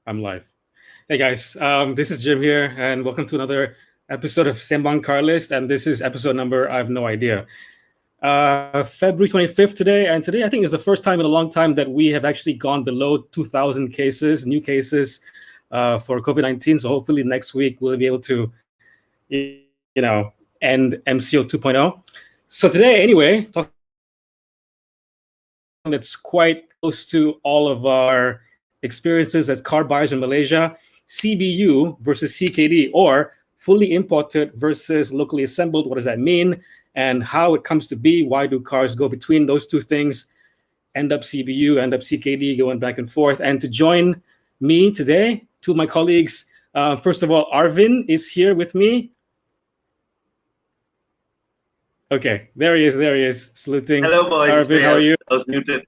I'm live. Hey guys, this is Jim here, and welcome to another episode of Sembang Carlist. And this is episode number, I have no idea. February 25th today, and today I think is the first time in a long time that we have actually gone below 2,000 cases, new cases for COVID-19. So hopefully next week we'll be able to, end MCO 2.0. So today, anyway, talking that's quite close to all of our experiences as car buyers in Malaysia, CBU versus CKD, or fully imported versus locally assembled. What does that mean? And how it comes to be? Why do cars go between those two things? End up CBU, end up CKD, going back and forth. And to join me today, two of my colleagues. First of all, Arvin is here with me. Okay, there he is, saluting. Hello, boys. Arvin, how are you? I was muted.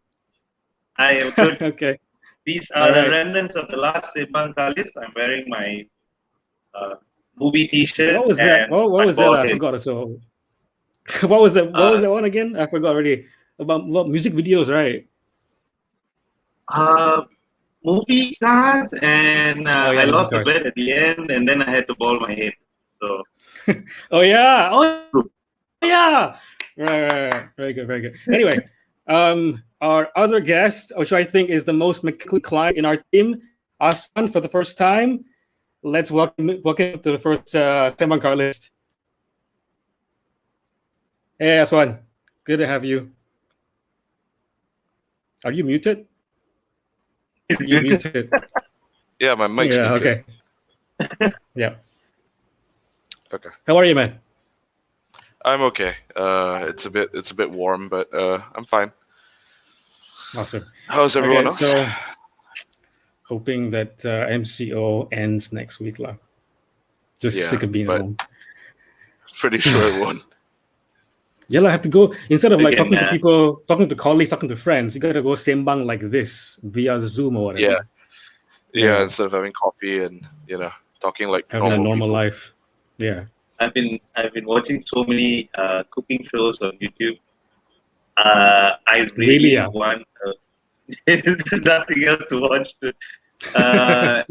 I am good. Okay. These are the remnants of the last Sembang Carlist. I'm wearing my movie T-shirt. What was that? What was that? I forgot. So, what was that? What was that one again? I forgot already. About music videos, right? Movie cars, and I lost the bet at the end, and then I had to ball my head. So. Oh yeah. Right. Very good. Anyway, our other guest, which I think is the most mechanically inclined in our team, Aswan, for the first time. Let's welcome to the first Sembang Carlist. Hey, Aswan. Good to have you. Are you muted? You're muted. Yeah, my mic's muted. Okay. Yeah. Okay. How are you, man? I'm okay. It's a bit warm, but I'm fine. Awesome. How's everyone else? So, hoping that MCO ends next week, lah. Just sick of being at home. Pretty sure it won't. Yeah, I have to go instead of like talking to people, talking to colleagues, talking to friends. You gotta go sembang like this via Zoom or whatever. Yeah. Instead of having coffee and talking like having a normal people. life. Yeah. I've been watching so many cooking shows on YouTube. I really want nothing else to watch. I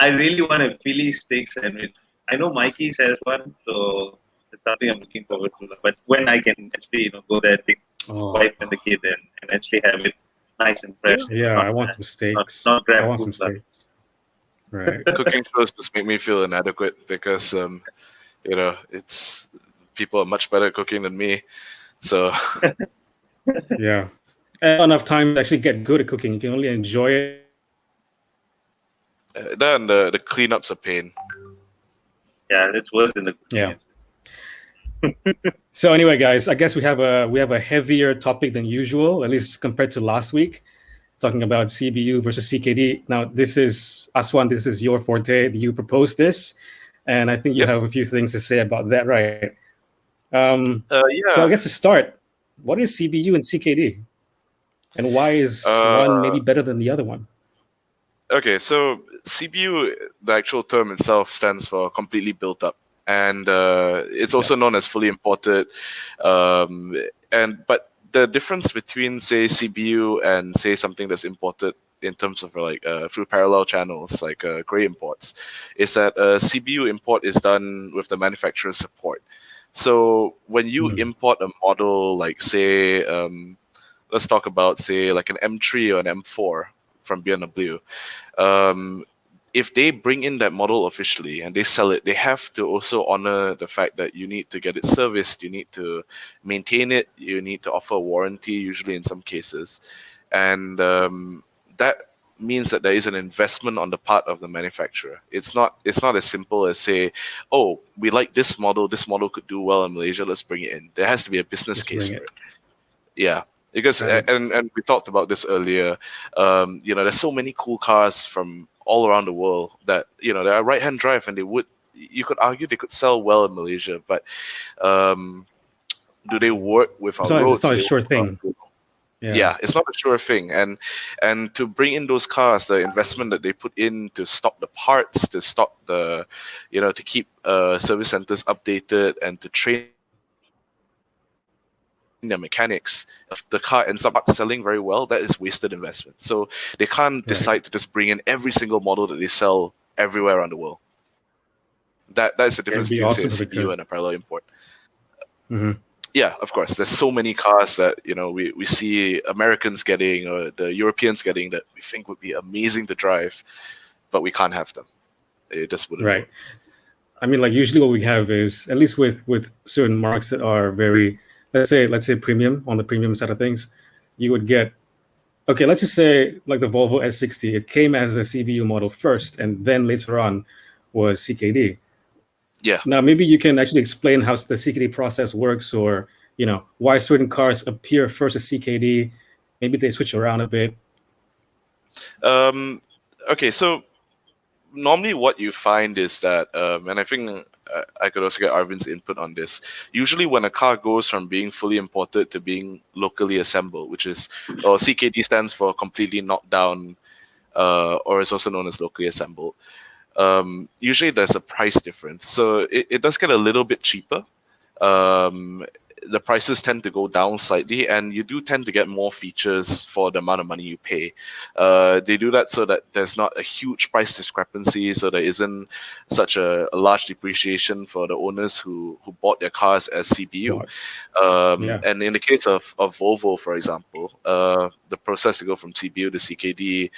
really want a Philly steak sandwich. I know Mikey says one, so it's something I'm looking forward to. But when I can actually, go there, take wife and the kid, and actually have it nice and fresh. Yeah, I want some steaks. Not grab I want some steaks. Right. Cooking shows just make me feel inadequate because it's people are much better at cooking than me. So yeah. And enough time to actually get good at cooking. You can only enjoy it. Then the cleanup's a pain. Yeah, it's worse than the cooking. Yeah. So anyway, guys, I guess we have a heavier topic than usual, at least compared to last week, talking about CBU versus CKD. Now, this is Aswan. This is your forte. You proposed this, and I think you have a few things to say about that, right? So I guess to start, what is CBU and CKD, and why is one maybe better than the other one? Okay, so CBU, the actual term itself, stands for completely built up, and it's also known as fully imported. But the difference between, say, CBU and, say, something that's imported in terms of like through parallel channels like gray imports is that CBU import is done with the manufacturer's support. So when you import a model like, say, let's talk about, say, like an M3 or an M4 from BMW, if they bring in that model officially and they sell it, they have to also honor the fact that you need to get it serviced, you need to maintain it, you need to offer a warranty, usually in some cases. And that means that there is an investment on the part of the manufacturer. It's not as simple as say, oh, we like this model could do well in Malaysia, let's bring it in. There has to be a business case for it. Yeah. Because and we talked about this earlier. There's so many cool cars from all around the world that they are right-hand drive, and you could argue they could sell well in Malaysia, but do they work with our roads? It's not a sure thing. Yeah, it's not a sure thing, and to bring in those cars, the investment that they put in to stock the parts, to stock the, to keep service centers updated and to train their mechanics, if the car ends up selling very well, that is wasted investment. So they can't decide to just bring in every single model that they sell everywhere around the world. That is the difference between say, a CBU and a parallel import. Yeah, of course. There's so many cars that we see Americans getting or the Europeans getting that we think would be amazing to drive, but we can't have them. It just wouldn't work. I mean, like usually what we have is, at least with certain marks that are very, let's say premium, on the premium side of things, you would get, okay, let's just say like the Volvo S60, it came as a CBU model first, and then later on was CKD. Yeah. Now maybe you can actually explain how the CKD process works, or why certain cars appear first as CKD. Maybe they switch around a bit. Okay, so normally what you find is that, and I think I could also get Arvin's input on this. Usually when a car goes from being fully imported to being locally assembled, which is, or CKD stands for completely knocked down, or is also known as locally assembled. Usually there's a price difference. So it does get a little bit cheaper. The prices tend to go down slightly, and you do tend to get more features for the amount of money you pay. They do that so that there's not a huge price discrepancy, so there isn't such a large depreciation for the owners who bought their cars as CBU. And in the case of Volvo, for example, the process to go from CBU to CKD,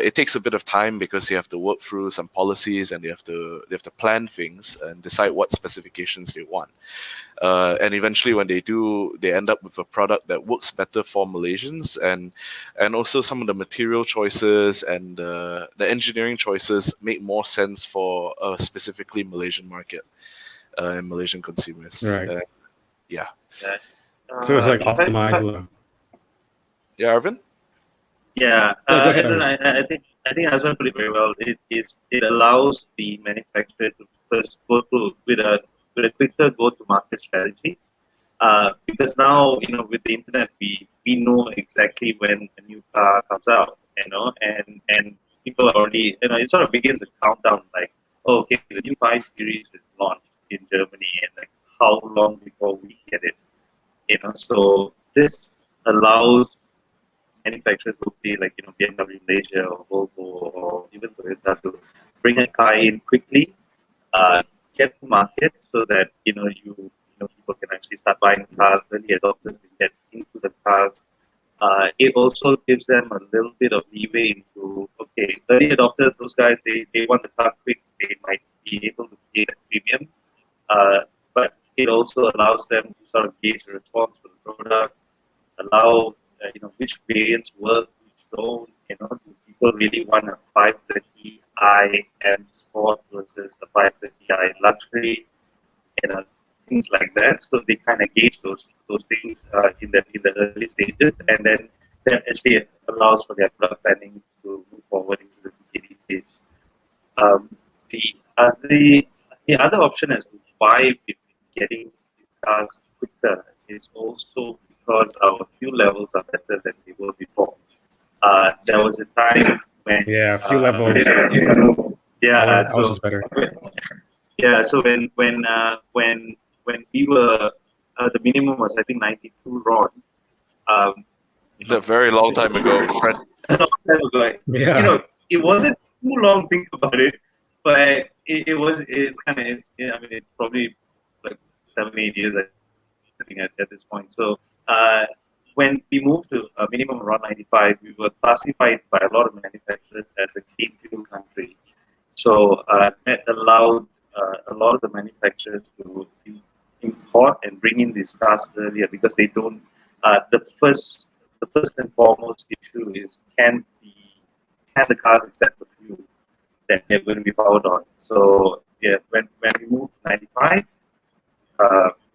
it takes a bit of time because you have to work through some policies, and they have to plan things and decide what specifications they want. And eventually when they do, they end up with a product that works better for Malaysians, and also some of the material choices and the engineering choices make more sense for a specifically Malaysian market and Malaysian consumers. Right. Yeah. So it's like optimized. Yeah, Arvin? Yeah. Go ahead, I think Azwan put it very well. It allows the manufacturer to first go through with a quicker go-to-market strategy, because now with the internet we know exactly when a new car comes out, and people are already it sort of begins a countdown, like, oh, okay, the new 5 Series is launched in Germany, and like how long before we get it, so this allows manufacturers locally, like BMW Malaysia or Volvo or even Toyota, to bring a car in quickly, get to market, so that people can actually start buying cars. Early adopters can get into the cars. It also gives them a little bit of leeway into, okay, early adopters, those guys, they want the car quick. They might be able to pay the premium, but it also allows them to sort of gauge the response for the product, allow which variants work, which don't. Do people really want a 530i M Sport versus a 530i Luxury? Things like that. So they kind of gauge those things in the early stages, and then that actually allows for their product planning to move forward into the CKD stage. The other option as to why we've been getting these cars quicker is also because our fuel levels are better than they were before. There was a time when fuel levels. Yeah, so is better. Yeah, so when we were the minimum was, I think, 92 RON. A very long time ago, my friend. A long time ago. Yeah. It wasn't too long. Think about it, but it's probably like 7-8 years, I think, at this point. So when we moved to a minimum around 95, we were classified by a lot of manufacturers as a clean fuel country. So that allowed a lot of the manufacturers to import and bring in these cars earlier, because they don't. The first and foremost issue is, can the cars accept the fuel that they're going to be powered on? So yeah, when we moved to 95,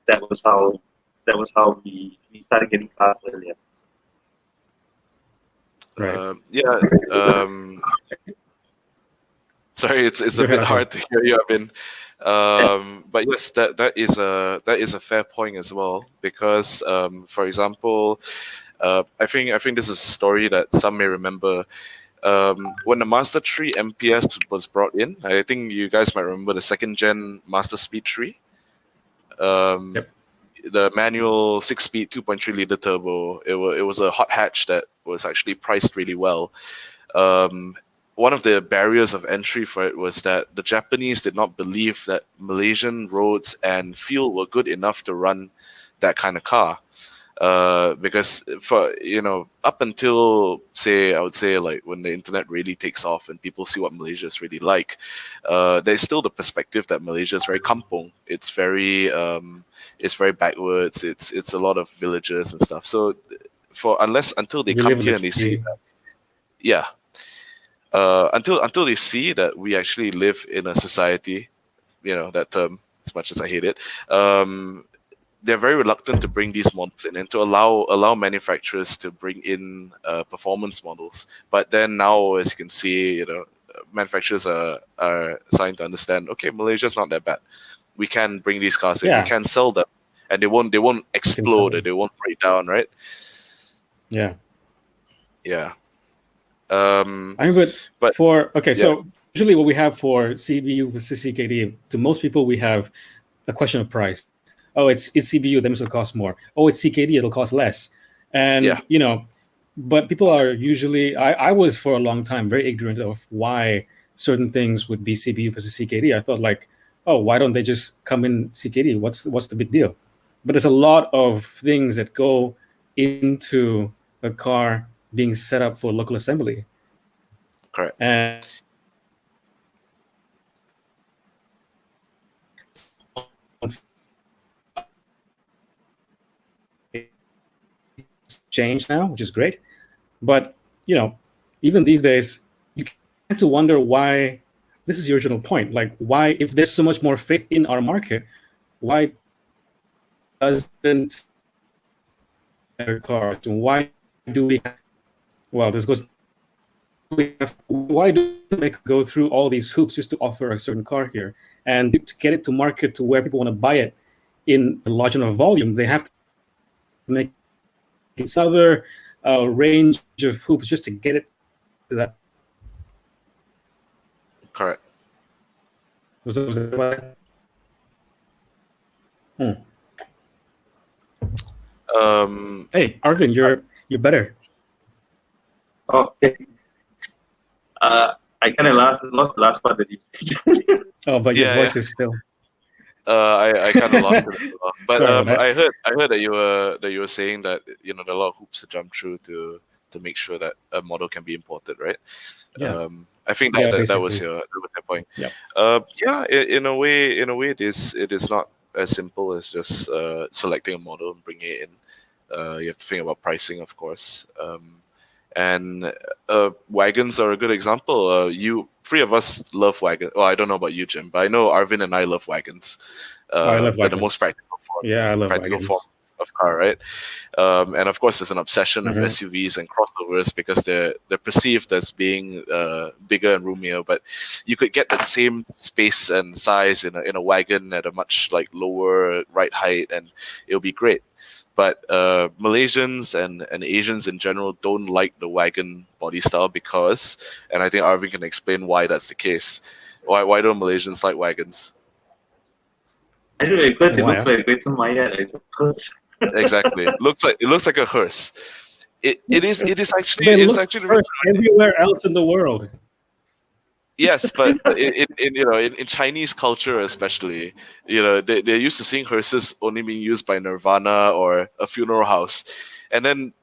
that was how we started getting cars earlier. Right. Sorry, it's a bit hard to hear you, Arvin. But yes, that is a fair point as well, because for example, I think this is a story that some may remember. When the Master 3 MPS was brought in, I think you guys might remember the second gen Master Speed 3. Yep. the manual 6-speed 2.3 liter turbo. It was a hot hatch that was actually priced really well. One of the barriers of entry for it was that the Japanese did not believe that Malaysian roads and fuel were good enough to run that kind of car. Because for up until I would say like when the internet really takes off and people see what Malaysia is really like, there's still the perspective that Malaysia is very kampung. It's very backwards. It's a lot of villages and stuff. So until they We come live in here the and they see tree. that, yeah, until they see that we actually live in a society, that term, as much as I hate it, they're very reluctant to bring these models in and to allow manufacturers to bring in performance models. But then now, as you can see, manufacturers are starting to understand. Okay, Malaysia's not that bad. We can bring these cars in. We can sell them, and they won't explode. They won't break down, right? Yeah. Yeah. I mean, but so usually what we have for CBU versus CKD, to most people we have a question of price. Oh, it's CBU, that means it'll cost more. Oh, it's CKD, it'll cost less. And but people are usually I was for a long time very ignorant of why certain things would be CBU versus CKD. I thought like, oh, why don't they just come in CKD? What's the big deal? But there's a lot of things that go into a car being set up for local assembly. Correct. And change now, which is great. But even these days, you tend to wonder why. This is your original point. Like, why, if there's so much more faith in our market, why doesn't better cars? Why do we? Well, this goes. Why do we make go through all these hoops just to offer a certain car here, and to get it to market to where people want to buy it in a large enough volume? They have to make this other range of hoops just to get it to that. Correct. Was that Hey, Arvin, you're better. Okay. I kind of lost the last part that you said. Oh, but your voice is still. I kind of lost it as well. But Sorry, I heard that you were saying that there are a lot of hoops to jump through to make sure that a model can be imported, right? Yeah. I think that was your point. Yeah. In a way, it is not as simple as just selecting a model and bringing it in. You have to think about pricing, of course. And wagons are a good example. Three of us love wagons. Well, I don't know about you, Jim, but I know Arvin and I love wagons. I love wagons. They're the most practical form. Yeah, I love practical wagons. form of car, right? And of course, there's an obsession of SUVs and crossovers because they're perceived as being bigger and roomier. But you could get the same space and size in a wagon at a much lower ride height, and it'll be great. But Malaysians and Asians in general don't like the wagon body style because, and I think Arvin can explain why that's the case. Why don't Malaysians like wagons? I don't know, because it looks like Greater Maya, I suppose. Exactly. It looks like a hearse. It is actually everywhere else in the world. Yes, but in Chinese culture especially, they're used to seeing hearses only being used by Nirvana or a funeral house, and then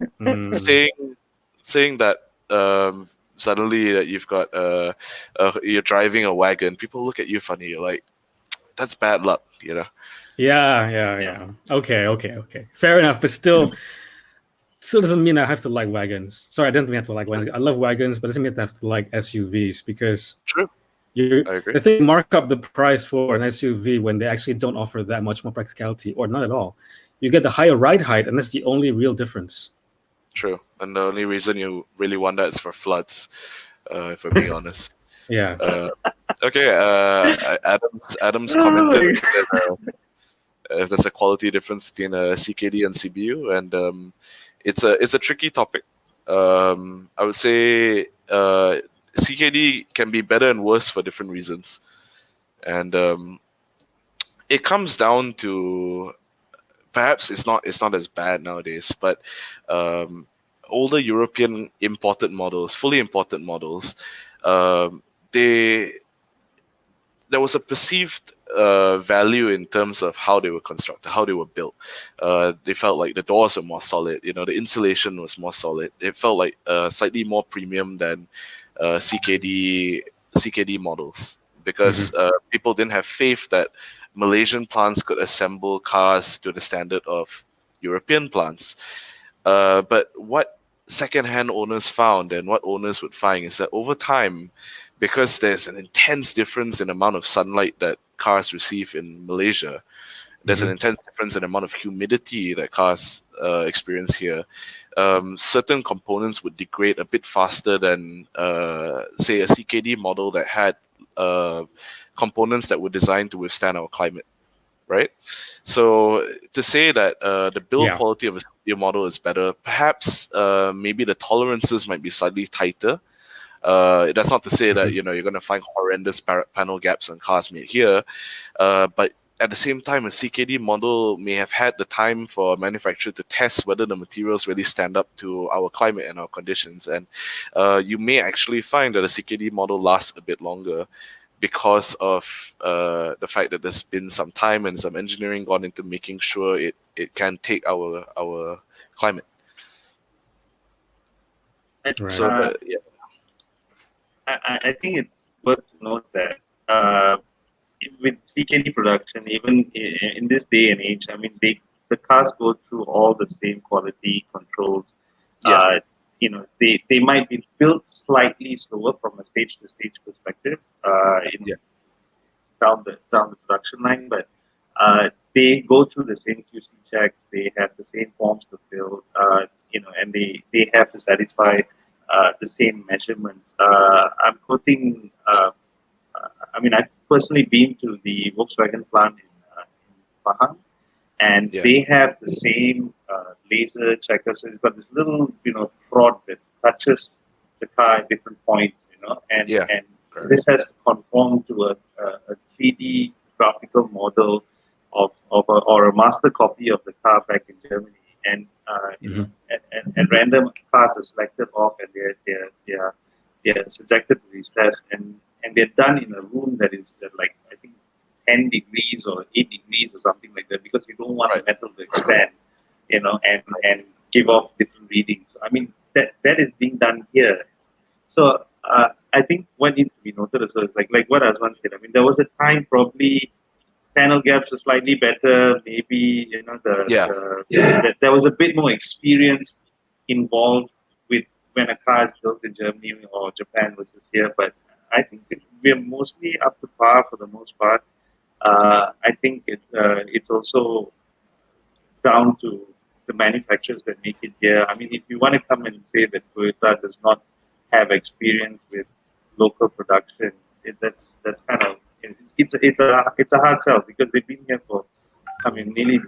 saying that suddenly that you've got you're driving a wagon, people look at you funny. You're like, that's bad luck, Yeah. Okay. Fair enough, but still doesn't mean I have to like wagons. Sorry, I don't think I have to like wagons. I love wagons, but it doesn't mean I have to like SUVs because I agree. The thing mark up the price for an SUV when they actually don't offer that much more practicality, or not at all. You get the higher ride height, and that's the only real difference. True, and the only reason you really want that is for floods, if we're being honest. Yeah. Okay. Adam's commented if there's a quality difference between CKD and CBU, and it's a tricky topic. I would say CKD can be better and worse for different reasons, and it comes down to perhaps it's not as bad nowadays, but older European imported models, fully imported models, they there was a perceived value in terms of how they were constructed, how they were built. They felt like the doors were more solid. The insulation was more solid. It felt like slightly more premium than CKD models, because people didn't have faith that Malaysian plants could assemble cars to the standard of European plants. But what second-hand owners found, and what owners would find, is that over time, because there's an intense difference in the amount of sunlight that cars receive in Malaysia, there's an intense difference in the amount of humidity that cars experience here. Certain components would degrade a bit faster than, say, a CKD model that had components that were designed to withstand our climate, right? So to say that the build quality of a CBU model is better, perhaps maybe the tolerances might be slightly tighter. That's not to say that you're going to find horrendous panel gaps on cars made here, but at the same time, a CKD model may have had the time for a manufacturer to test whether the materials really stand up to our climate and our conditions, and you may actually find that a CKD model lasts a bit longer because of the fact that there's been some time and some engineering gone into making sure it can take our climate. Right. So, I think it's worth to note that with CKD production, even in this day and age, I mean, the cars go through all the same quality controls. They might be built slightly slower from a stage-to-stage perspective down the production line, but they go through the same QC checks. They have the same forms to fill, and they have to satisfy the same measurements. I'm quoting. I've personally been to the Volkswagen plant in Pahang, and they have the same laser checker. So it's got this little, prod that touches the car at different points, and this has to conform to a 3D graphical model or a master copy of the car back in Germany, and and random cars are selected off, and they're subjected to these tests, and they're done in a room that is like, I think, 10 degrees or 8 degrees or something like that, because we don't want the metal to expand, and give off different readings. I mean, that is being done here. So I think what needs to be noted as well is like what Azwan said. I mean, there was a time probably panel gaps were slightly better. Maybe there was a bit more experience involved with when a car is built in Germany or Japan versus here. But I think we're mostly up to par for the most part. I think it's also down to the manufacturers that make it here. I mean, if you want to come and say that Toyota does not have experience with local production, that's kind of it's a hard sell, because they've been here for nearly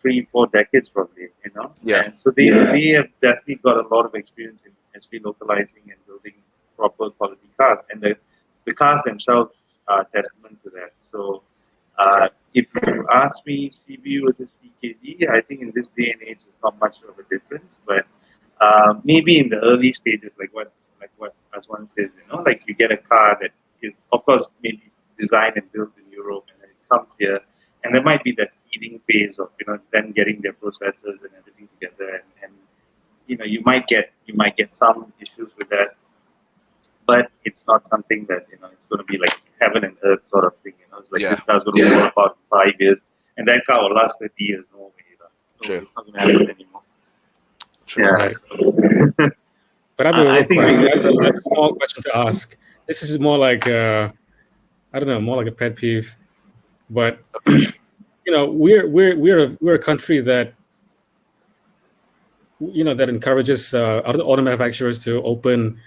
3-4 decades probably, and so they have definitely got a lot of experience in actually localizing and building proper quality cars, and the cars themselves are testament to that. So if you ask me, CBU versus CKD, I think in this day and age it's not much of a difference, but maybe in the early stages, like what Azwan says, like you get a car that is, of course, maybe designed and built in Europe, and then it comes here, and there might be that teething phase of then getting their processors and everything together, and you might get some issues with that, but it's not something that it's going to be like heaven and earth sort of thing. It's like this car's going to fall apart in 5 years, and that car will last 30 years. No way, so it's not going to happen anymore. Right. But I have a question. I have a small question to ask. This is more like I don't know, more like a pet peeve. But we're a country that that encourages other auto manufacturers to open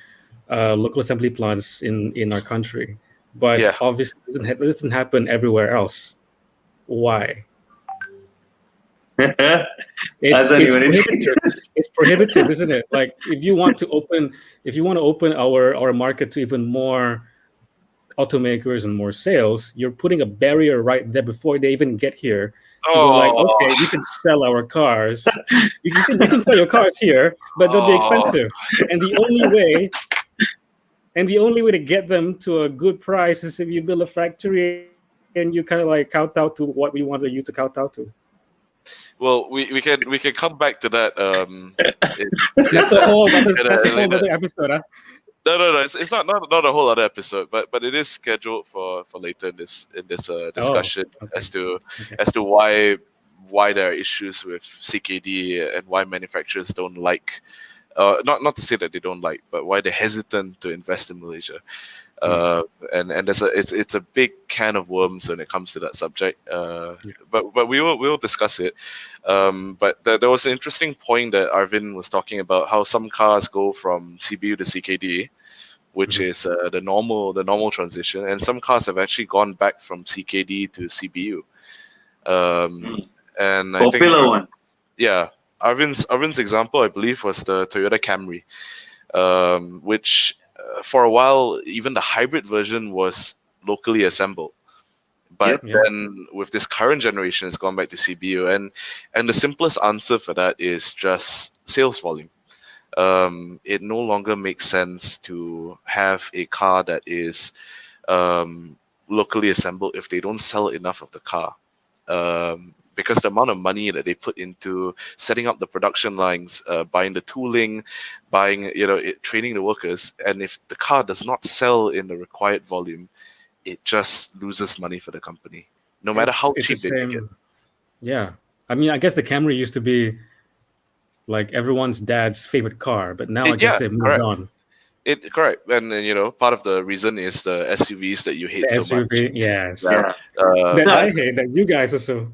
local assembly plants in our country. But obviously, it doesn't happen everywhere else. Why? It's prohibited, isn't it? Like if you want to open our market to even more automakers and more sales, you're putting a barrier right there before they even get here, to go like, okay, we can sell our cars. You can sell your cars here, but they'll be expensive. And the only way to get them to a good price is if you build a factory and you kind of like kowtow to what we wanted you to kowtow to. Well, we can come back to that. That's a whole other episode, huh? No. It's not a whole other episode, but it is scheduled for later in this discussion as to why there are issues with CKD and why manufacturers don't like. Not to say that they don't like, but why they're hesitant to invest in Malaysia. And it's a big can of worms when it comes to that subject. But we will discuss it. But there was an interesting point that Arvin was talking about how some cars go from CBU to CKD, which is the normal transition, and some cars have actually gone back from CKD to CBU. And I popular think, one. Yeah, Arvin's example, I believe, was the Toyota Camry, which for a while even the hybrid version was locally assembled. But then with this current generation, it's gone back to CBU, and the simplest answer for that is just sales volume. It no longer makes sense to have a car that is locally assembled if they don't sell enough of the car. Because the amount of money that they put into setting up the production lines, buying the tooling, training the workers, and if the car does not sell in the required volume, it just loses money for the company, no matter how cheap they make it. Yeah, I mean, I guess the Camry used to be like everyone's dad's favorite car, but now I guess they've moved on. Correct, and part of the reason is the SUVs that you hate so much. Yes, that I hate that you guys are so.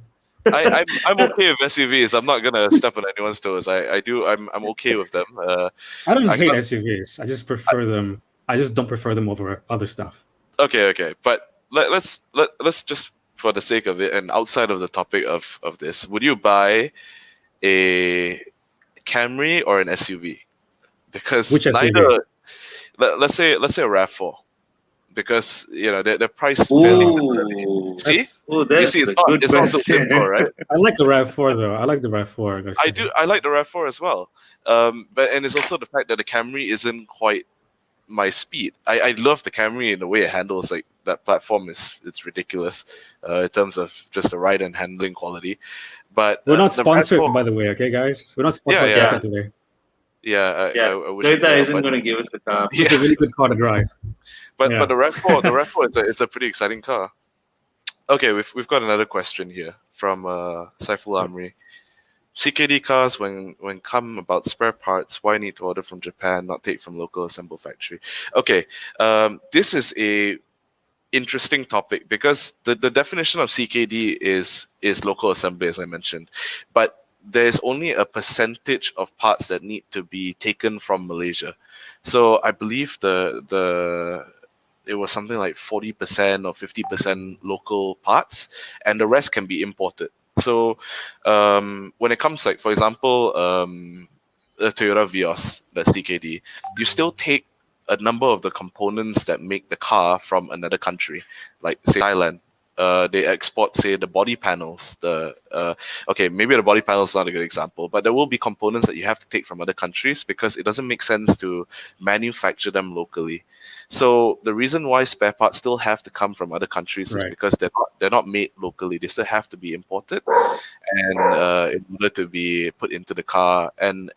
I'm okay with SUVs. I'm not gonna step on anyone's toes. I'm okay with them. I don't hate SUVs. I just prefer them. I just don't prefer them over other stuff. Okay. But let's just, for the sake of it and outside of the topic of this, would you buy a Camry or an SUV? Because which SUV? neither. Let's say a RAV4. Because they're priced fairly similarly. See, it's not so simple, right? I like the RAV4 though. I like the RAV4. I do. I like the RAV4 as well. But it's also the fact that the Camry isn't quite my speed. I love the Camry in the way it handles. Like that platform it's ridiculous in terms of just the ride and handling quality. But we're not sponsored, by the way. Okay, guys, we're not sponsored by Toyota today. I wish Toyota isn't going to give us the car. It's a really good car to drive. But the RAV4 it's a pretty exciting car. Okay, we've got another question here from Saiful Amri. CKD cars, when come about spare parts, why need to order from Japan, not take from local assemble factory? Okay, this is a interesting topic because the definition of CKD is local assembly, as I mentioned, but there's only a percentage of parts that need to be taken from Malaysia. So I believe it was something like 40% or 50% local parts, and the rest can be imported. So when it comes, like, for example, the Toyota Vios, that's CKD, you still take a number of the components that make the car from another country, like say Thailand. They export, say, the body panels. Okay, maybe the body panel is not a good example, but there will be components that you have to take from other countries because it doesn't make sense to manufacture them locally. So the reason why spare parts still have to come from other countries is because they're not made locally. They still have to be imported, and in order to be put into the car, and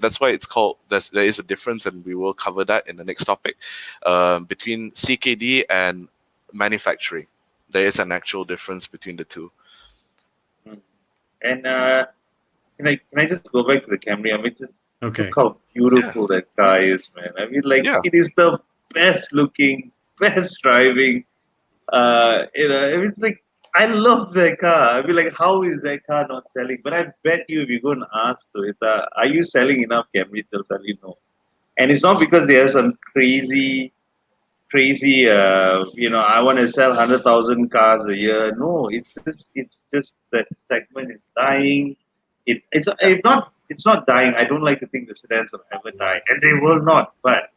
that's why it's called. There is a difference, and we will cover that in the next topic between CKD and manufacturing. There is an actual difference between the two. And can I just go back to the Camry? I mean, just look how beautiful that car is, man. I mean, it is the best looking, best driving. It's like, I love that car. I mean, like, how is that car not selling? But I bet you, if you go and ask Toyota, are you selling enough Camrys? They'll tell you no. And it's not because they have some crazy, I want to sell 100,000 cars a year. No, it's just that segment is dying. It's not dying. I don't like to think the sedans will ever die, and they will not. But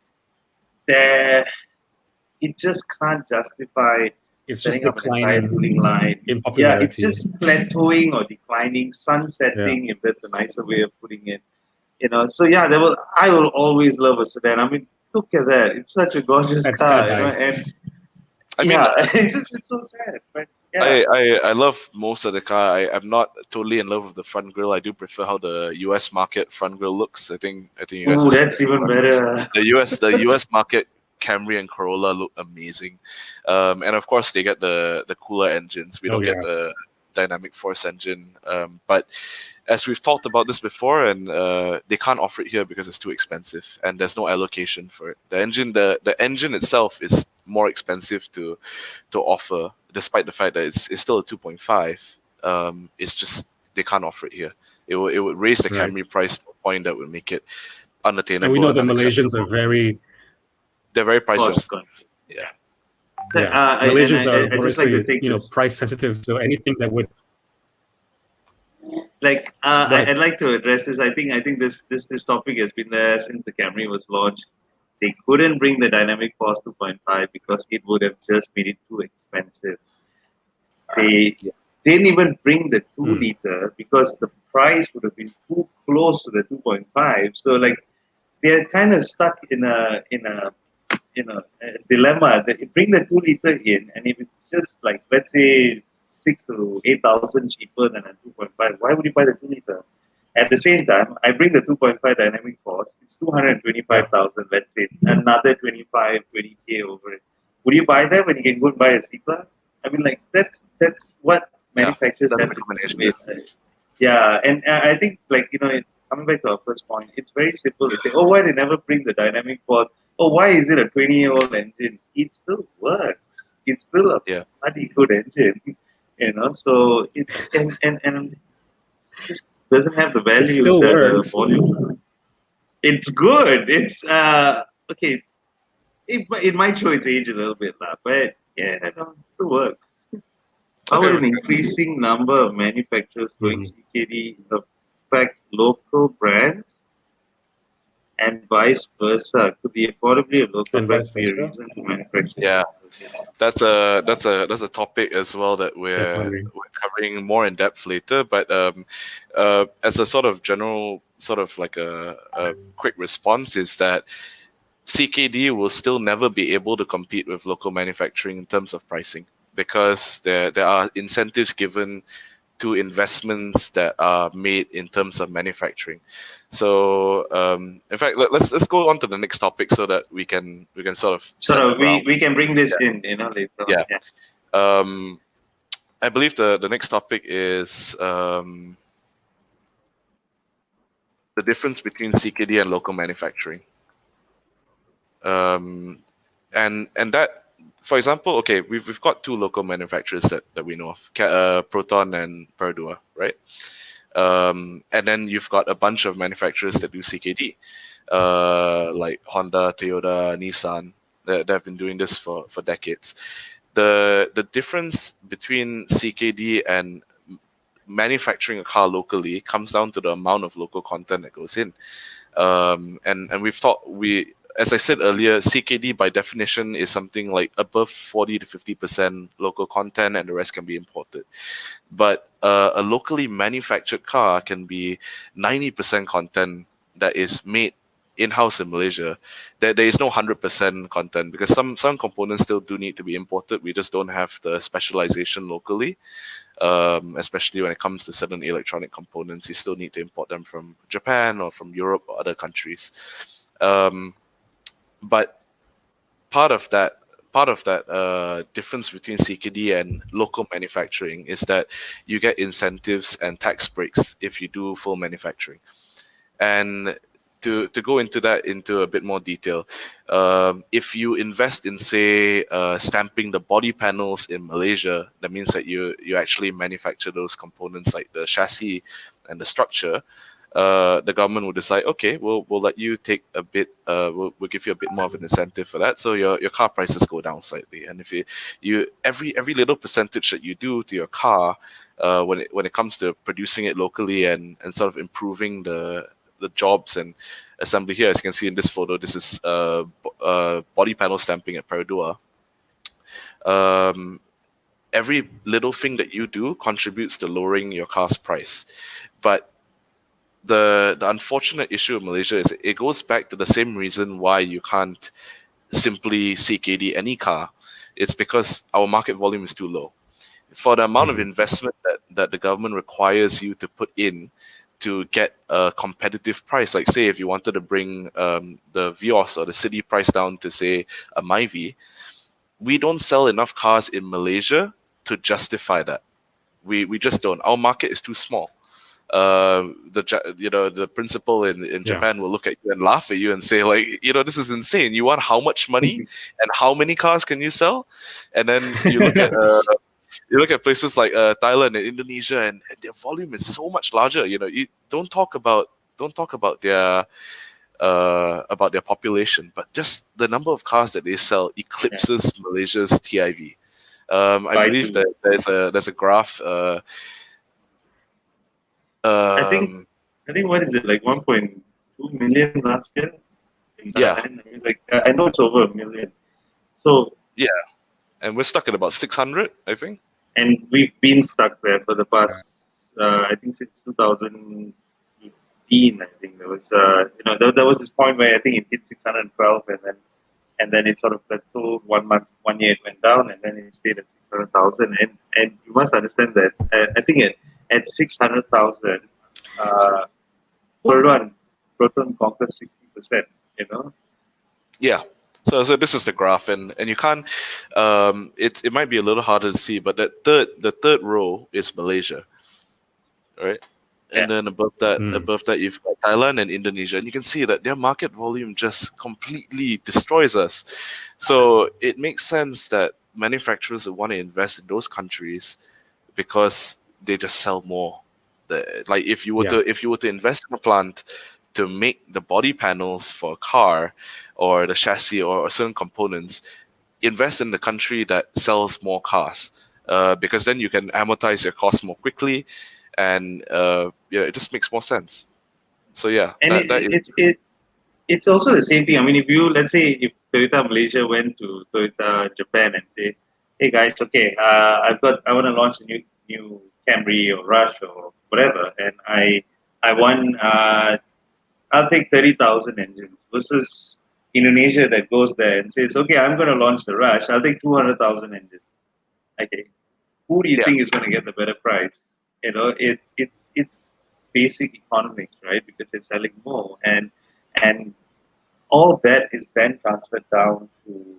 it just can't justify it's just setting up an entire declining tooling line. in Yeah, it's popularity. just plateauing or declining, sunsetting, if that's a nicer way of putting it. So yeah, I will always love a sedan. I mean, look at that. It's such a gorgeous That's car, Skydive. and I mean, yeah, it's so sad. But yeah. I love most of the car. I'm not totally in love with the front grille. I do prefer how the US market front grille looks. I think you guys Ooh, have seen that's even better. the US market Camry and Corolla look amazing, and of course they get the cooler engines. We Oh don't get yeah. the dynamic force engine, but as we've talked about this before, and they can't offer it here because it's too expensive, and there's no allocation for it. The engine itself is more expensive to offer, despite the fact that it's still a 2.5. It's just they can't offer it here. It would raise the Right. Camry price to a point that would make it And unattainable. we know the unacceptable. Malaysians are very They're very price Cost sensitive. conscious. Yeah. yeah. And Malaysians are I just like to notoriously take this. price sensitive. So anything that would Like Go ahead. I'd like to address this. I think this topic has been there since the Camry was launched. They couldn't bring the dynamic force 2.5 because it would have just made it too expensive. They didn't even bring the 2 liter because the price would have been too close to the 2.5. So like they're kind of stuck in a dilemma. They bring the 2 liter in, and if it's just like, let's say, 6 to 8,000 cheaper than a 2.5, why would you buy the 2 liter? At the same time, I bring the 2.5 dynamic force. It's 225,000. Let's say another 25, 20K over it. Would you buy that when you can go and buy a C class? I mean, like that's what manufacturers have to do with. Yeah, and I think coming back to our first point, it's very simple. They say, oh, why they never bring the dynamic force? Oh, why is it a 20-year-old engine? It still works. It's still a bloody good engine, So it and just doesn't have the value. It still the works. volume. It's good. It's okay. It might show its age a little bit, but yeah, it still works. How will an increasing number of manufacturers going CKD affect local brands and vice versa? Could the affordability of local And brands vice be a versa? reason to manufacture? Yeah, that's a topic as well that we're covering more in depth later. But as a sort of general, sort of like a quick response is that CKD will still never be able to compete with local manufacturing in terms of pricing, because there are incentives given to investments that are made in terms of manufacturing. So in fact, let's go on to the next topic so that we can sort of we can bring this in later on. Yeah. I believe the next topic is the difference between CKD and local manufacturing. And that, for example, okay, we've got two local manufacturers that we know of, Proton and Perdua, right? And then you've got a bunch of manufacturers that do CKD, like Honda, Toyota, Nissan, that have been doing this for decades. The difference between CKD and manufacturing a car locally comes down to the amount of local content that goes in. And as I said earlier, CKD by definition is something like above 40 to 50% local content, and the rest can be imported. But a locally manufactured car can be 90% content that is made in-house in Malaysia. There is no 100% content, because some components still do need to be imported. We just don't have the specialization locally. Especially when it comes to certain electronic components, you still need to import them from Japan or from Europe or other countries. But part of that difference between CKD and local manufacturing is that you get incentives and tax breaks if you do full manufacturing. And to go into that into a bit more detail, if you invest in, say, stamping the body panels in Malaysia, that means that you actually manufacture those components like the chassis and the structure. The government will decide, okay, we'll let you take a bit, we'll give you a bit more of an incentive for that, so your car prices go down slightly. And if you every little percentage that you do to your car, when it comes to producing it locally and sort of improving the jobs and assembly here, as you can see in this photo, this is body panel stamping at Perodua. every little thing that you do contributes to lowering your car's price. But the unfortunate issue in Malaysia is it goes back to the same reason why you can't simply CKD any car. It's because our market volume is too low. For the amount of investment that the government requires you to put in to get a competitive price, like say if you wanted to bring the Vios or the City price down to say a Myvi, we don't sell enough cars in Malaysia to justify that. We just don't. Our market is too small. The principal in Japan will look at you and laugh at you and say like, this is insane. You want how much money and how many cars can you sell? And then you look at places like Thailand and Indonesia, and their volume is so much larger. You don't talk about their population, but just the number of cars that they sell eclipses Malaysia's TIV. I believe that there's a graph. I think what is it, like 1.2 million last year in Thailand? I mean, like I know it's over a million. So yeah, and we're stuck at about 600, I think. And we've been stuck there for the past, I think since 2015. I think there was, there was this point where I think it hit 612, and then it sort of plateaued 1 year it went down, and then it stayed at 600,000. And you must understand that I think at 600,000, Proton conquers 60%. Yeah. So this is the graph, and you can't. It might be a little harder to see, but the third row is Malaysia, right? And then above that you've got Thailand and Indonesia, and you can see that their market volume just completely destroys us. So it makes sense that manufacturers would want to invest in those countries because they just sell more. Like if you were to invest in a plant to make the body panels for a car or the chassis or certain components, invest in the country that sells more cars, because then you can amortize your costs more quickly, and it just makes more sense. So yeah, and it's also the same thing. I mean, let's say if Toyota Malaysia went to Toyota Japan and say, hey guys, okay, I want to launch a new Camry or Rush or whatever, and I want I'll take 30,000 engines, versus Indonesia that goes there and says, okay, I'm going to launch the Rush, I'll take 200,000 engines. Okay, who do you think is going to get the better price? It's basic economics, right? Because they're selling more, and all that is then transferred down to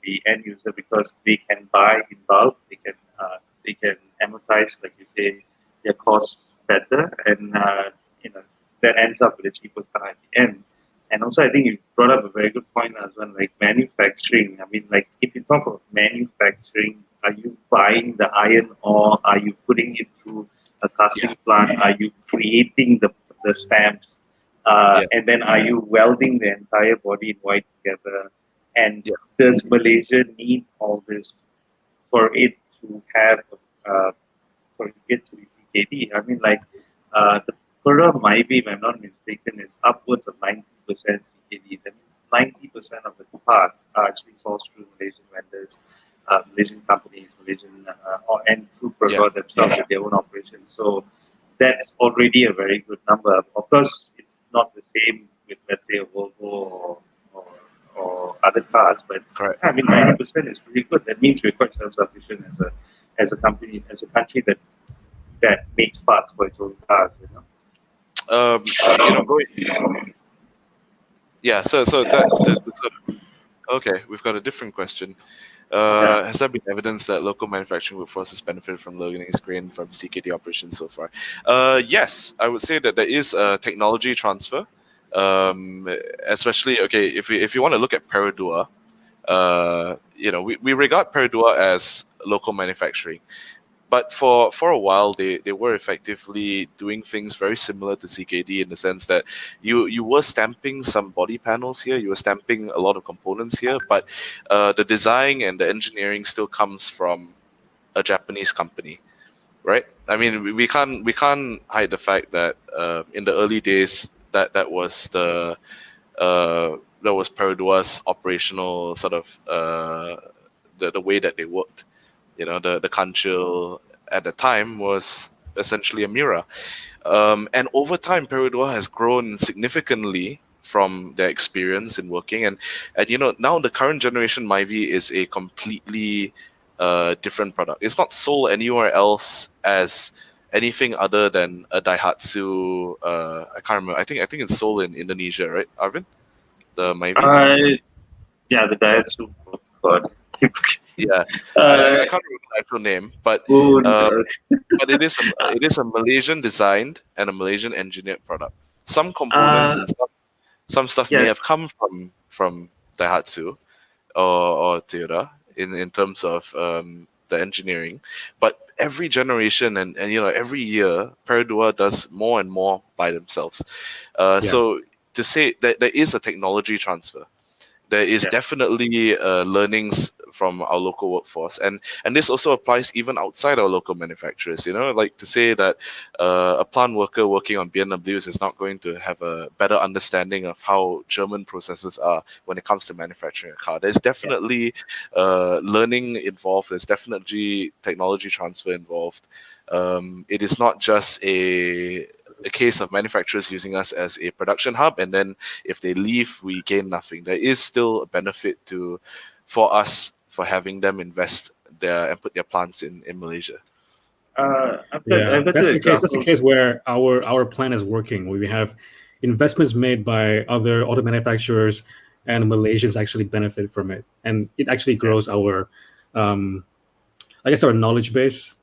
the end user, because they can buy in bulk, they can amortize, like you say, their costs better, and that ends up with a cheaper car at the end. And also, I think you brought up a very good point as well, like manufacturing. I mean, like if you talk about manufacturing, are you buying the iron ore? Are you putting it through a casting plant? Are you creating the stamps? And then are you welding the entire body in white together? And does Malaysia need all this for it to have, for it to be CKD? I mean, like the product might be, if I'm not mistaken, is upwards of 90% CKD. That means 90% of the parts are actually sourced through Malaysian vendors, Malaysian companies, and through Pergot themselves with their own operations. So that's already a very good number. Of course, it's not the same with, let's say, a Volvo or other cars, but I mean, 90% is really good. That means we're quite self-sufficient as a company, as a country that makes parts for its own cars. Okay, we've got a different question. Has there been evidence that local manufacturing workforce has benefited from learning grain from CKD operations so far? Yes, I would say that there is a technology transfer. Especially, okay, if you want to look at Perodua, we regard Perodua as local manufacturing. But for a while, they were effectively doing things very similar to CKD, in the sense that you were stamping some body panels here, you were stamping a lot of components here, but the design and the engineering still comes from a Japanese company, right? I mean, we can't hide the fact that in the early days that was Perodua's operational sort of the way that they worked. The Kanchil at the time was essentially a Mira. And over time, Perodua has grown significantly from their experience in working. And now the current generation Myvi is a completely different product. It's not sold anywhere else as anything other than a Daihatsu. I can't remember. I think it's sold in Indonesia, right, Arvin? The Myvi? Yeah, the Daihatsu. Oh, God. Yeah, I can't remember the actual name, but oh, but it is a Malaysian designed and a Malaysian engineered product. Some components and some stuff may yeah, have come from Daihatsu or Toyota in terms of the engineering, but every generation and every year Perodua does more and more by themselves. So to say that there is a technology transfer, there is Yeah. definitely learnings from our local workforce, and this also applies even outside our local manufacturers. Like to say that a plant worker working on BMWs is not going to have a better understanding of how German processes are when it comes to manufacturing a car. There's definitely learning involved. There's definitely technology transfer involved. It is not just a case of manufacturers using us as a production hub, and then if they leave, we gain nothing. There is still a benefit for us for having them invest and put their plants in Malaysia. I've got that's two the case. That's the examples. case where our plan is working. Where we have investments made by other auto manufacturers, and Malaysians actually benefit from it, and it actually grows our, I guess, our knowledge base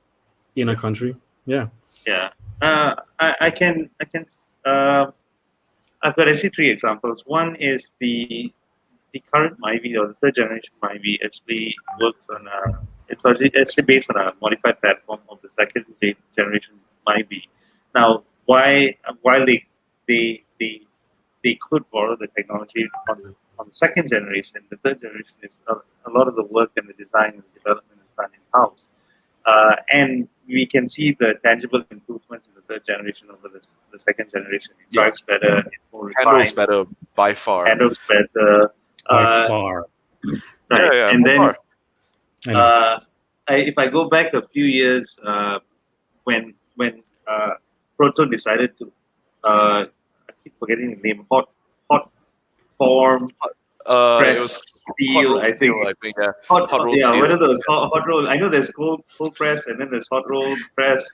in our country. Yeah. Yeah. I can. I've got actually three examples. One is the current Myvi or the third generation Myvi actually works on it's actually based on a modified platform of the second generation Myvi. Now, while they could borrow the technology on the second generation, the third generation is a lot of the work and the design and the development is done in house. And we can see the tangible improvements in the third generation over the second generation. It drives better, it's more refined, handles better by far. handles better. By far. Right. Yeah, and then far. if I go back a few years, when Proton decided to, I keep forgetting the name, hot form it press was steel, I think. Yeah. Hot roll yeah, steel. what are those? Hot roll. I know there's cold press and then there's hot roll press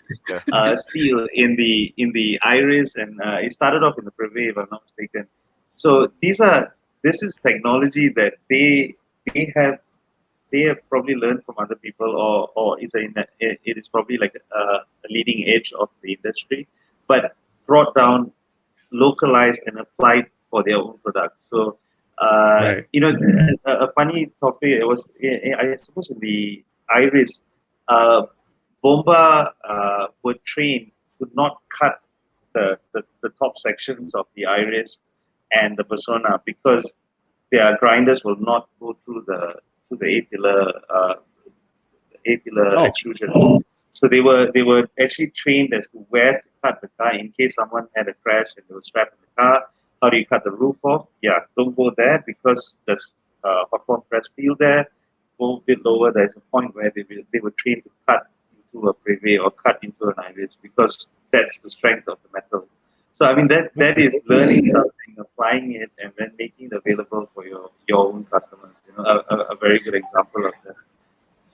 steel in the Iris, and it started off in the Privé, if I'm not mistaken. So this is technology that they have probably learned from other people, or it is probably like a leading edge of the industry, but brought down, localized, and applied for their own products. So, Right. a funny topic. It was, I suppose, in the Iris, Bomba were trained to not cut the top sections of the Iris and the Persona because their grinders will not go through the A-pillar extrusions. So they were actually trained as to where to cut the car in case someone had a crash and they were strapped in the car. How do you cut the roof off? Yeah, don't go there because there's hot form press steel there. Go a bit lower. There's a point where they were trained to cut into a Privé or cut into an Iris because that's the strength of the metal. So I mean that is learning something, applying it, and then making it available for your own customers. A very good example of that.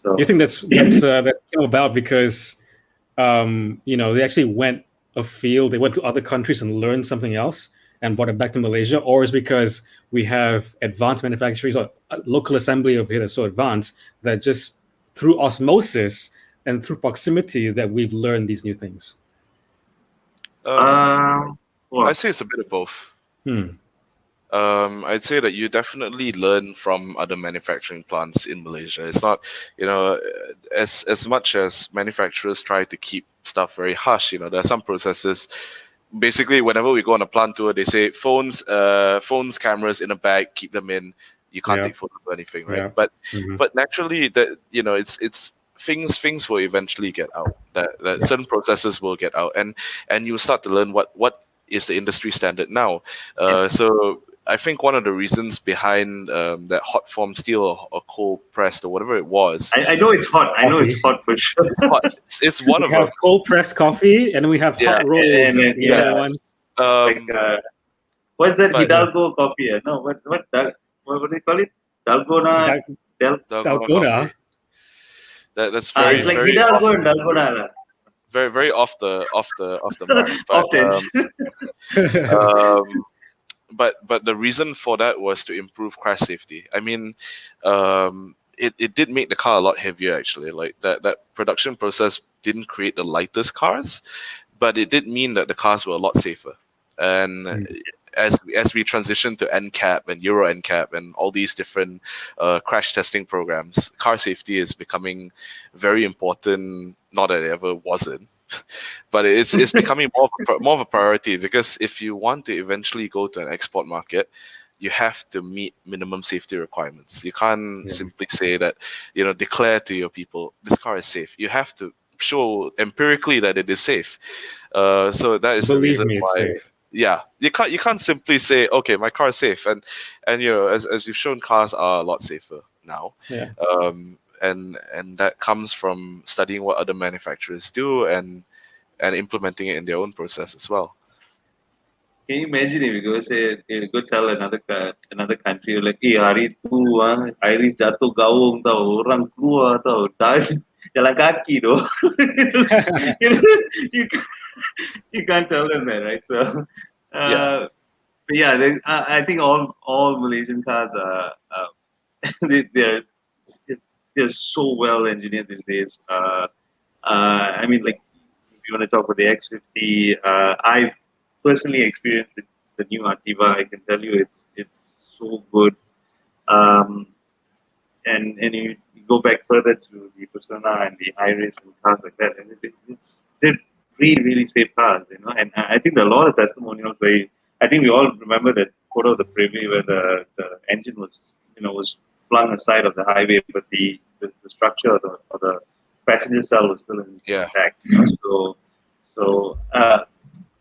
So You think that came about because they actually went afield, they went to other countries and learned something else and brought it back to Malaysia, or is because we have advanced manufacturers or local assembly of it is so advanced that just through osmosis and through proximity that we've learned these new things? I'd say it's a bit of both. I'd say that you definitely learn from other manufacturing plants in Malaysia. It's not, as much as manufacturers try to keep stuff very hush, there are some processes. Basically, whenever we go on a plant tour, they say phones, cameras in a bag, keep them in. You can't take photos or anything, right? But naturally, that it's things will eventually get out. That certain processes will get out, and you start to learn what is the industry standard now. So I think one of the reasons behind that hot form steel or cold pressed or whatever it was. I know it's hot. I know it's hot for sure. It's hot. It's one we of have them. cold pressed coffee, and we have hot rolls. And then, The other one. like what's that but- Hidalgo coffee? No, what do they call it? Dalgona. Dalgona Dalgona. coffee. That's very It's like very Hidalgo off, and Dalgona. lah. very off the mark. But but the reason for that was to improve crash safety. I mean, it did make the car a lot heavier actually. Like that production process didn't create the lightest cars, but it did mean that the cars were a lot safer. And as we transition to NCAP and Euro NCAP and all these different crash testing programs, car safety is becoming very important. Not that it ever wasn't, but it's becoming more of a priority, because if you want to eventually go to an export market, you have to meet minimum safety requirements. You can't simply say that, declare to your people this car is safe. You have to show empirically that it is safe. So that is the reason why. Safe. Yeah, you can't simply say, okay, my car is safe, and as you've shown, cars are a lot safer now. Yeah. And that comes from studying what other manufacturers do and implementing it in their own process as well. Can you imagine if you go tell another country like, hari tu Iris jatuh gaung tau, orang keluar tau, jalan kaki tu. you can't tell them that, right? So I think all Malaysian cars are they're so well engineered these days. I mean, like, if you want to talk about the X50, I've personally experienced the new Artiva. I can tell you it's so good. And you go back further to the Persona and the Iris and cars like that, and they're really, really safe cars, And I think there are a lot of testimonials where I think we all remember that photo of the Privy where the engine was flung aside of the highway, but the structure of the passenger cell was still intact. So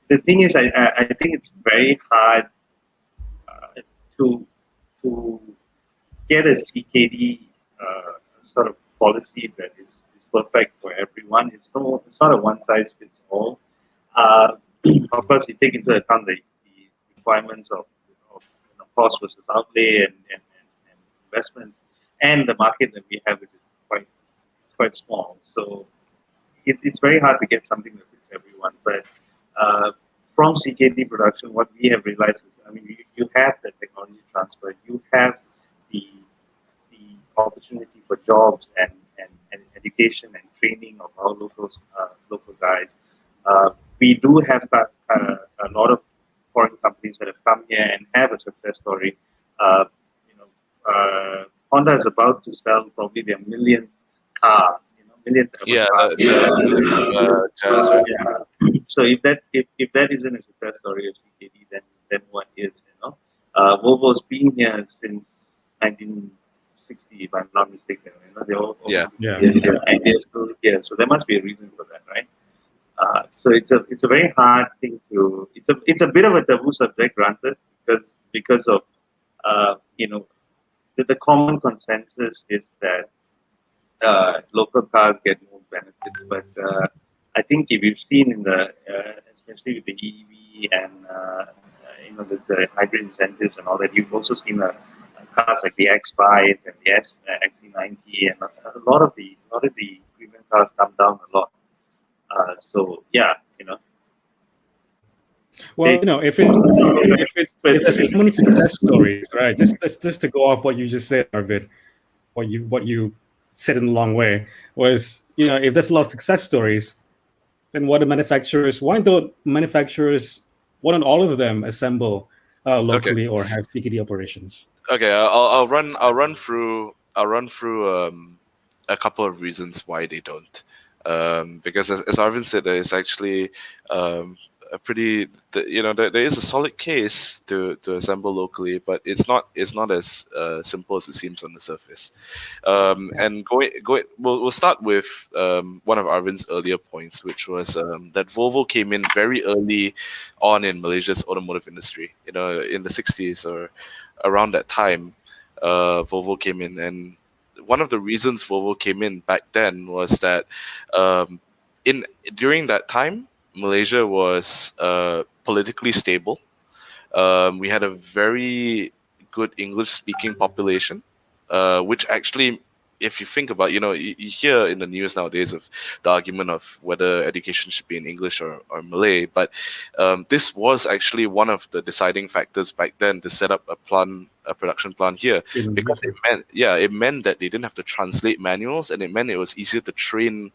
the thing is, I think it's very hard to get a CKD sort of policy that is perfect for everyone. It's not a one size fits all. Of course, you take into account the requirements of cost versus outlay and investments, and the market that we have, which is quite small. So it's very hard to get something that fits everyone. But from CKD production, what we have realized is, I mean, you have the technology transfer, you have the opportunity for jobs and education and training of our local guys. We do have a lot of foreign companies that have come here and have a success story. Honda is about to sell probably their millionth car. Millionth car. So if that isn't a success story of CKD, then what is? Volvo's been here since 1960, if I'm not mistaken. They're all ideas still here. So there must be a reason for that, right? So it's a very hard thing to. It's a bit of a taboo subject, granted, because of the common consensus is that local cars get more benefits, but I think if you've seen in the especially with the EV and the hybrid incentives and all that, you've also seen cars like the X5 and the XC90, and a lot of the premium cars come down a lot. So yeah, Well, if there's so many success stories, right? Just to go off what you just said, Arvid, what you said in a long way was, if there's a lot of success stories, then why don't all of them assemble locally or have CKD operations? Okay, I'll run through a couple of reasons why they don't. Because as Arvind said, there is actually a pretty, there is a solid case to assemble locally, but it's not as simple as it seems on the surface. And we'll start with one of Arvin's earlier points, which was that Volvo came in very early on in Malaysia's automotive industry. In the 60s or around that time, Volvo came in, and one of the reasons Volvo came in back then was that um, in during that time, Malaysia was politically stable. We had a very good English-speaking population, which actually, if you think about, you hear in the news nowadays of the argument of whether education should be in English or Malay, but this was actually one of the deciding factors back then to set up a production plant here, because it meant that they didn't have to translate manuals, and it meant it was easier to train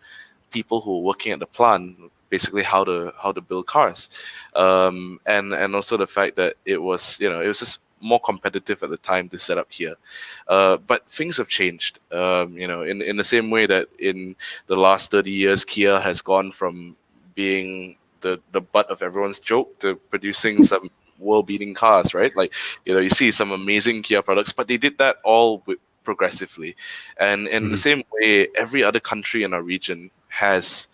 people who were working at the plant basically how to build cars, and also the fact that it was just more competitive at the time to set up here. But things have changed, in the same way that in the last 30 years, Kia has gone from being the butt of everyone's joke to producing some world-beating cars, right? Like, you see some amazing Kia products, but they did that all progressively. And in the same way, every other country in our region has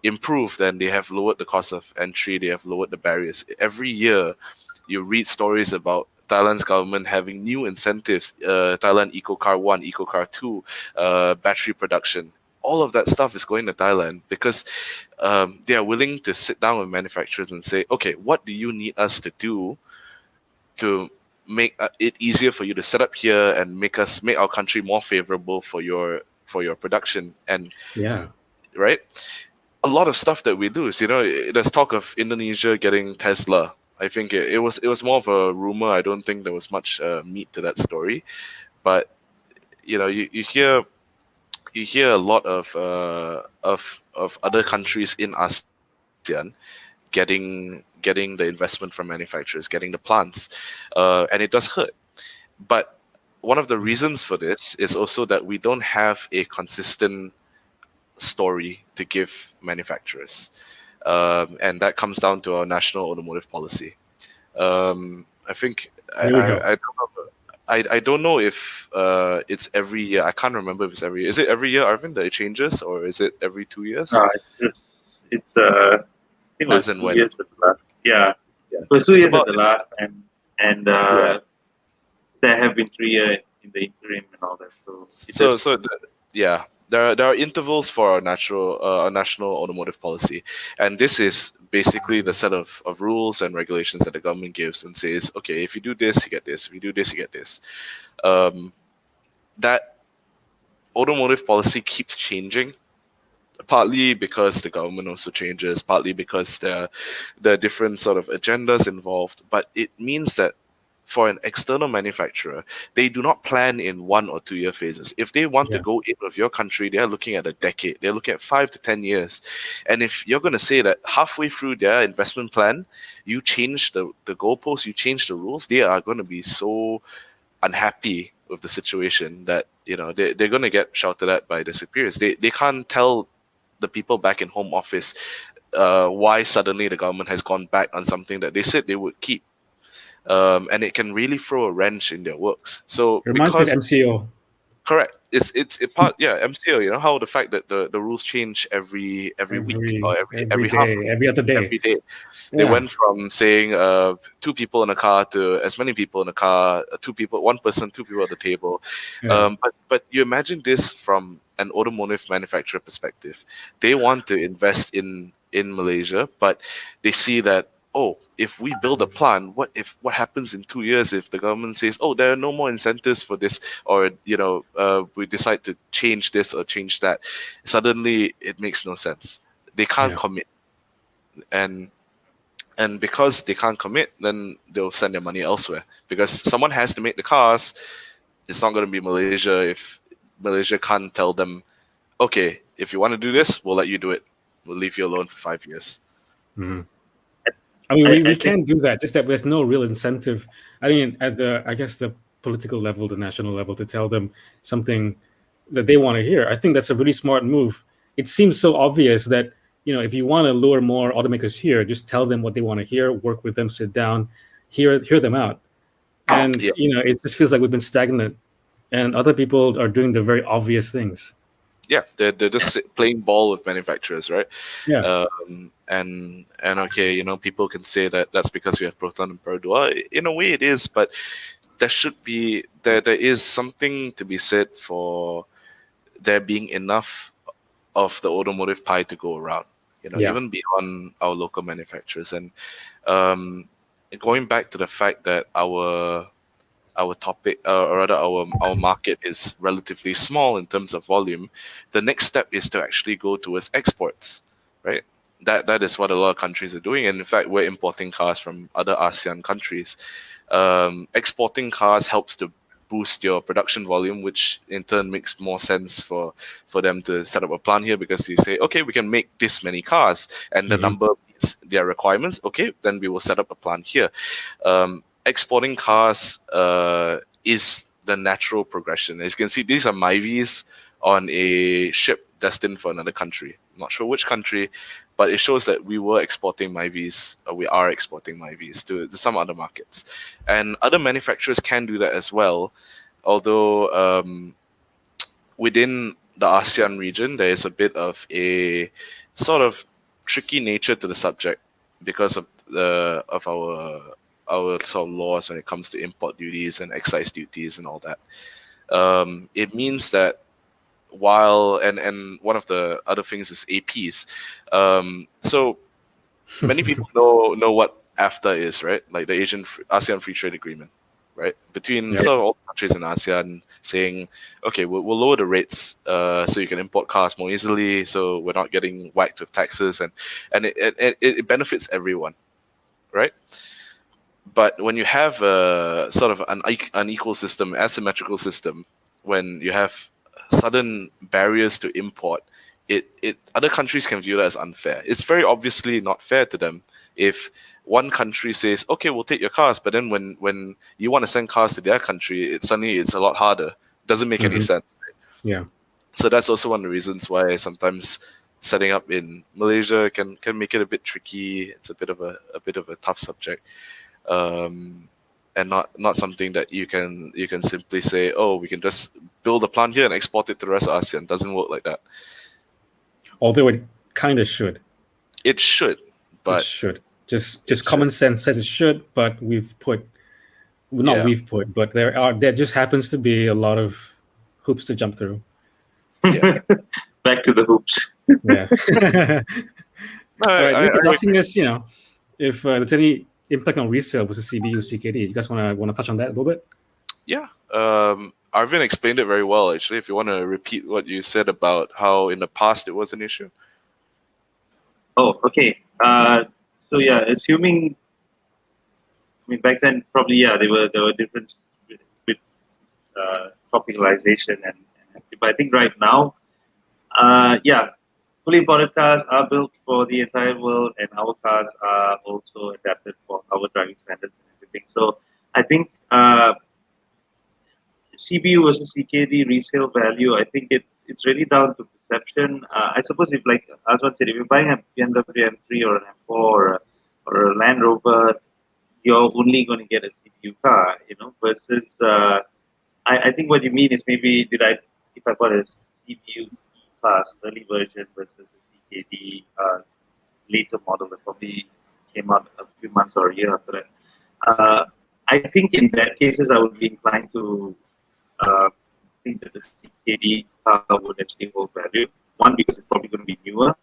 improved, and they have lowered the cost of entry, they have lowered the barriers. Every year, you read stories about Thailand's government having new incentives, Thailand Eco Car 1, Eco Car 2, battery production. All of that stuff is going to Thailand because they are willing to sit down with manufacturers and say, okay, what do you need us to do to make it easier for you to set up here and make our country more favorable for your production? And right, a lot of stuff that we do is, there's talk of Indonesia getting Tesla. I think it was more of a rumor. I don't think there was much meat to that story, but you hear a lot of other countries in ASEAN getting the investment from manufacturers, getting the plants, and it does hurt. But one of the reasons for this is also that we don't have a consistent story to give manufacturers, and that comes down to our national automotive policy. I think I don't know if it's every year. I can't remember if it's every year. Is it every year, Arvin, that it changes, or is it every 2 years? It's I think it was 2 years at the last. Yeah. It was 2 years at the last, and there have been 3 years in the interim and all that. There are intervals for our national automotive policy, and this is basically the set of rules and regulations that the government gives and says, okay, if you do this, you get this. If you do this, you get this. That automotive policy keeps changing, partly because the government also changes, partly because there are different sort of agendas involved. But it means that for an external manufacturer, they do not plan in 1 or 2 year phases. If they want to go in with your country, they are looking at a decade. They're looking at 5 to 10 years. And if you're going to say that halfway through their investment plan, you change the goalposts, you change the rules, they are going to be so unhappy with the situation that they're going to get shouted at by the superiors. They can't tell the people back in home office why suddenly the government has gone back on something that they said they would keep. And it can really throw a wrench in their works. So reminds me of MCO. Correct. It's part MCO. How the fact that the rules change every week or every day, half week, every other day. Every day. They went from saying 2 people in a car to as many people in a car, 2 people, 1 person, 2 people at the table. But you imagine this from an automotive manufacturer perspective. They want to invest in Malaysia, but they see that, if we build a plant, what happens in 2 years if the government says, there are no more incentives for this, or we decide to change this or change that? Suddenly, it makes no sense. They can't commit, and because they can't commit, then they'll send their money elsewhere, because someone has to make the cars. It's not going to be Malaysia if Malaysia can't tell them, okay, if you want to do this, we'll let you do it. We'll leave you alone for 5 years. Mm-hmm. I mean, we can do that. Just that there's no real incentive. I mean, at the political level, the national level, to tell them something that they want to hear. I think that's a really smart move. It seems so obvious that if you want to lure more automakers here, just tell them what they want to hear, work with them, sit down, hear them out. And Yeah. it just feels like we've been stagnant, and other people are doing the very obvious things. Yeah, they're just playing ball with manufacturers, right? Yeah. And okay, people can say that that's because we have Proton and Purdue. Well, in a way, it is, but there is something to be said for there being enough of the automotive pie to go around. Yeah. Even beyond our local manufacturers, and um, going back to the fact that our topic, or rather our market is relatively small in terms of volume, the next step is to actually go towards exports, right? That is what a lot of countries are doing, and in fact, we're importing cars from other ASEAN countries. Exporting cars helps to boost your production volume, which in turn makes more sense for them to set up a plant here, because you say, okay, we can make this many cars, and the Mhm. number meets their requirements. Okay, then we will set up a plant here. Exporting cars is the natural progression. As you can see, these are Myvis on a ship destined for another country. I'm not sure which country, but it shows that we are exporting Myvis to some other markets. And other manufacturers can do that as well, although within the ASEAN region, there is a bit of a sort of tricky nature to the subject because of our sort of laws when it comes to import duties and excise duties and all that. It means that while and one of the other things is APs. So many people know what AFTA is, right? Like the ASEAN Free Trade Agreement, right? Between Yep. sort of all countries in ASEAN, saying, okay, we'll lower the rates so you can import cars more easily, so we're not getting whacked with taxes, and it benefits everyone, right? But when you have a sort of an unequal system, asymmetrical system, when you have sudden barriers to import, it other countries can view that as unfair. It's very obviously not fair to them if one country says, okay, we'll take your cars, but then when you want to send cars to their country, suddenly it's a lot harder. Doesn't make any Mhm. sense. Yeah. So that's also one of the reasons why sometimes setting up in Malaysia can make it a bit tricky. It's a bit of a tough subject, and not something that you can simply say, oh, we can just build a plant here and export it to the rest of ASEAN. Doesn't work like that. Although it kind of should. It should, It but should. Just it common should. sense says it should, but not Yeah, but there just happens to be a lot of hoops to jump through. yeah. Back to the hoops. Yeah. No, All right. I Nick is agree. asking us, if there's any impact on resale versus CBU, CKD. You guys want to touch on that a little bit? Yeah. Arvin explained it very well, actually. If you want to repeat what you said about how in the past it was an issue. Oh, okay. So yeah, assuming, I mean, back then probably there were differences with topicalization but I think right now, fully imported cars are built for the entire world, and our cars are also adapted for our driving standards and everything. So I think CBU versus CKD resale value, I think it's really down to perception. I suppose if, like Aswan said, if you're buying a BMW M3 or an M4 or a Land Rover, you're only going to get a CBU car, versus I think what you mean is maybe if I bought a CBU class early version versus a CKD later model that probably came out a few months or a year after that. I think in that cases I would be inclined to uh, think that the CKD car would actually hold value. One, because it's probably going to be newer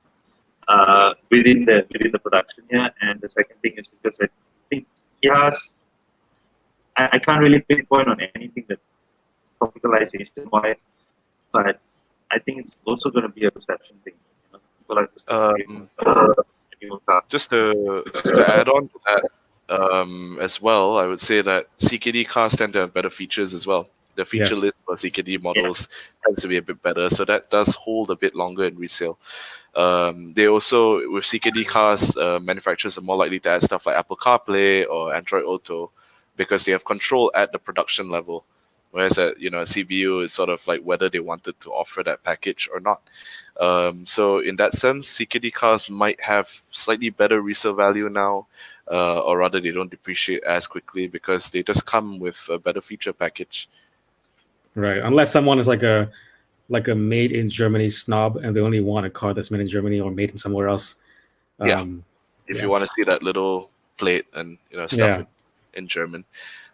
within the production here, and the second thing is because I think yes, I can't really pinpoint on anything that topicalization wise, but I think it's also going to be a perception thing. People are just going to Um, feel a newer car. just to add on to that, as well, I would say that CKD cars tend to have better features as well. The feature Yes. list for CKD Yeah. models tends to be a bit better, so that does hold a bit longer in resale. They also, with CKD cars, manufacturers are more likely to add stuff like Apple CarPlay or Android Auto because they have control at the production level. Whereas at CBU, it's sort of like whether they wanted to offer that package or not. So in that sense, CKD cars might have slightly better resale value now, or rather they don't depreciate as quickly because they just come with a better feature package. Right, unless someone is like a made in Germany snob and they only want a car that's made in Germany or made in somewhere else. If you want to see that little plate and stuff Yeah. in German.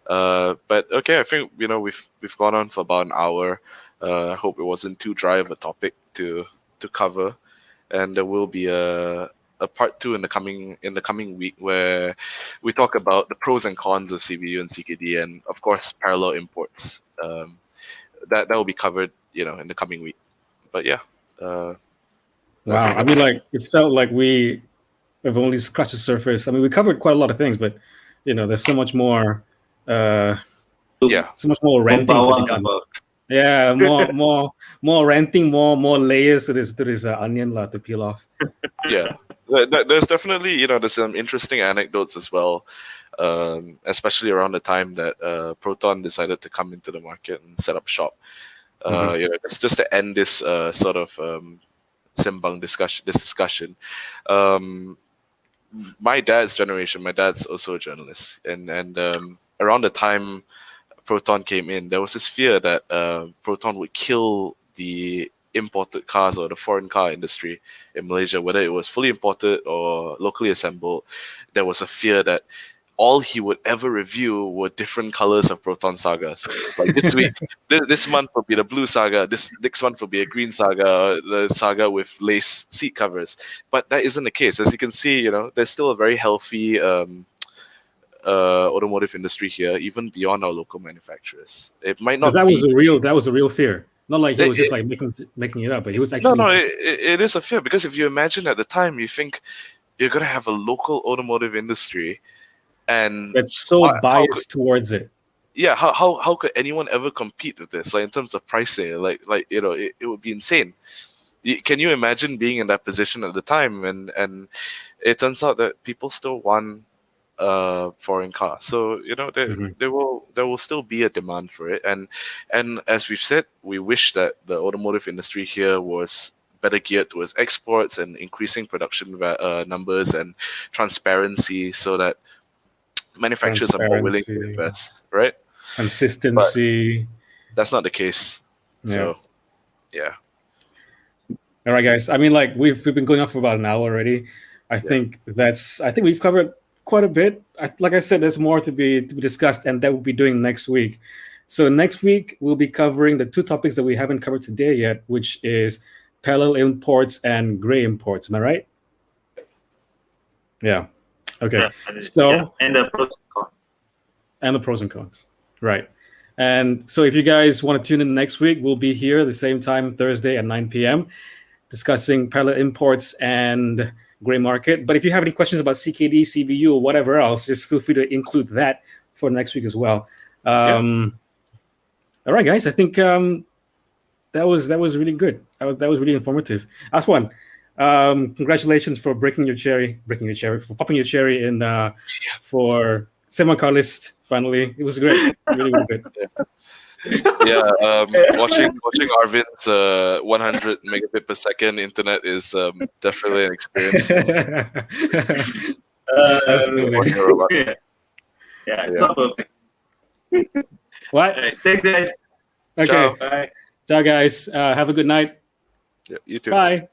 But okay, I think we've gone on for about an hour. I hope it wasn't too dry of a topic to cover, and there will be a part 2 in the coming week where we talk about the pros and cons of CBU and CKD, and of course parallel imports. That will be covered in the coming week. But yeah. Wow, I mean, like, it felt like we have only scratched the surface. I mean, we covered quite a lot of things, but there's so much more. So much more ranting to be done. Yeah, more ranting, more layers to this onion to peel off. Yeah, there's definitely there's some interesting anecdotes as well, especially around the time that Proton decided to come into the market and set up shop. It's just to end this sort of Simbang discussion. My dad's generation, my dad's also a journalist, and around the time Proton came in, there was this fear that Proton would kill the imported cars or the foreign car industry in Malaysia, whether it was fully imported or locally assembled. There was a fear that all he would ever review were different colors of Proton sagas. Like this week, this month will be the blue saga. This next month will be a green saga, the saga with lace seat covers. But that isn't the case. As you can see, there's still a very healthy automotive industry here, even beyond our local manufacturers. It might not. That was a real fear. Not like he was just like making it up, but he was actually. No, it is a fear, because if you imagine at the time, you think you're gonna have a local automotive industry, and it's so biased towards it. Yeah, how could anyone ever compete with this? Like in terms of pricing, it would be insane. Can you imagine being in that position at the time? And it turns out that people still want foreign car. So there will still be a demand for it, and as we've said, we wish that the automotive industry here was better geared towards exports and increasing production numbers and transparency, so that manufacturers are more willing to invest, right? Consistency. But that's not the case. So yeah. All right, guys. I mean, like, we've been going on for about an hour already. I think we've covered quite a bit. Like I said, there's more to be discussed, and that we'll be doing next week. So next week we'll be covering the two topics that we haven't covered today yet, which is parallel imports and gray imports. Am I right? Yeah. Okay. And the pros and cons. And the pros and cons. Right. And so if you guys want to tune in next week, we'll be here at the same time, Thursday at 9 p.m., discussing parallel imports and gray market. But if you have any questions about CKD, CBU, or whatever else, just feel free to include that for next week as well. All right, guys. I think that was really good. That was really informative. Aswan, congratulations for popping your cherry in for semi-Carlist. Finally, it was great. Really, really good. Watching Arvin's 100 megabit per second internet is definitely an experience. Absolutely. It's all perfect. What? Right, thanks, guys. Okay. Ciao. Bye. Ciao, guys. Have a good night. Yeah, you too. Bye.